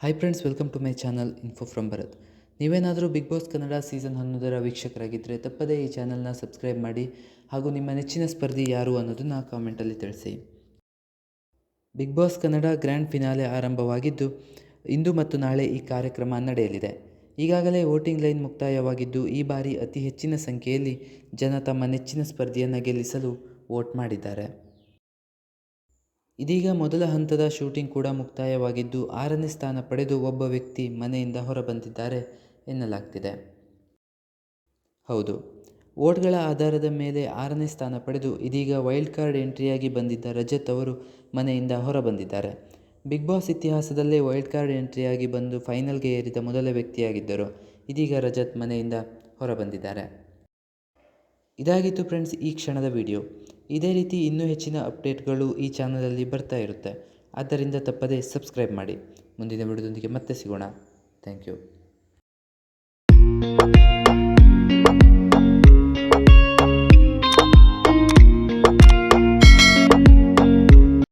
Hi friends, welcome to my channel info from Bharath. ನೀವೇನಾದರೂ big boss Kannada season 11 ವೀಕ್ಷಕರಾಗಿದ್ದರೆ ತಪ್ಪದೇ ಈ ಚಾನಲ್ನ ಸಬ್ಸ್ಕ್ರೈಬ್ ಮಾಡಿ ಹಾಗೂ ನಿಮ್ಮ ನೆಚ್ಚಿನ ಸ್ಪರ್ಧಿ ಯಾರು ಅನ್ನೋದನ್ನು ಕಾಮೆಂಟಲ್ಲಿ ತಿಳಿಸಿ. Big boss Kannada grand finale ಆರಂಭವಾಗಿದ್ದು ಇಂದು ಮತ್ತು ನಾಳೆ ಈ ಕಾರ್ಯಕ್ರಮ ನಡೆಯಲಿದೆ. ಈಗಾಗಲೇ ವೋಟಿಂಗ್ ಲೈನ್ ಮುಕ್ತಾಯವಾಗಿದ್ದು ಈ ಬಾರಿ ಅತಿ ಹೆಚ್ಚಿನ ಸಂಖ್ಯೆಯಲ್ಲಿ ಜನ ತಮ್ಮ ನೆಚ್ಚಿನ ಸ್ಪರ್ಧಿಯನ್ನು ಗೆಲ್ಲಿಸಲು ವೋಟ್ ಮಾಡಿದ್ದಾರೆ. ಇದೀಗ ಮೊದಲ ಹಂತದ ಶೂಟಿಂಗ್ ಕೂಡ ಮುಕ್ತಾಯವಾಗಿದ್ದು 6ನೇ ಸ್ಥಾನ ಪಡೆದು ಒಬ್ಬ ವ್ಯಕ್ತಿ ಮನೆಯಿಂದ ಹೊರಬಂದಿದ್ದಾರೆ ಎನ್ನಲಾಗ್ತಿದೆ. ಹೌದು, ವೋಟ್ಗಳ ಆಧಾರದ ಮೇಲೆ 6ನೇ ಸ್ಥಾನ ಪಡೆದು ಇದೀಗ ವೈಲ್ಡ್ ಕಾರ್ಡ್ ಎಂಟ್ರಿಯಾಗಿ ಬಂದಿದ್ದ ರಜತ್ ಅವರು ಮನೆಯಿಂದ ಹೊರಬಂದಿದ್ದಾರೆ. ಬಿಗ್ ಬಾಸ್ ಇತಿಹಾಸದಲ್ಲೇ ವೈಲ್ಡ್ ಕಾರ್ಡ್ ಎಂಟ್ರಿಯಾಗಿ ಬಂದು ಫೈನಲ್ಗೆ ಏರಿದ ಮೊದಲ ವ್ಯಕ್ತಿಯಾಗಿದ್ದರು. ಇದೀಗ ರಜತ್ ಮನೆಯಿಂದ ಹೊರಬಂದಿದ್ದಾರೆ. ಇದಾಗಿತ್ತು ಫ್ರೆಂಡ್ಸ್ ಈ ಕ್ಷಣದ ವಿಡಿಯೋ. ಇದೇ ರೀತಿ ಇನ್ನೂ ಹೆಚ್ಚಿನ ಅಪ್ಡೇಟ್ಗಳು ಈ ಚಾನಲಲ್ಲಿ ಬರ್ತಾ ಇರುತ್ತೆ. ಆದ್ದರಿಂದ ತಪ್ಪದೇ ಸಬ್ಸ್ಕ್ರೈಬ್ ಮಾಡಿ. ಮುಂದಿನ ವಿಡಿಯೋದೊಂದಿಗೆ ಮತ್ತೆ ಸಿಗೋಣ. Thank you.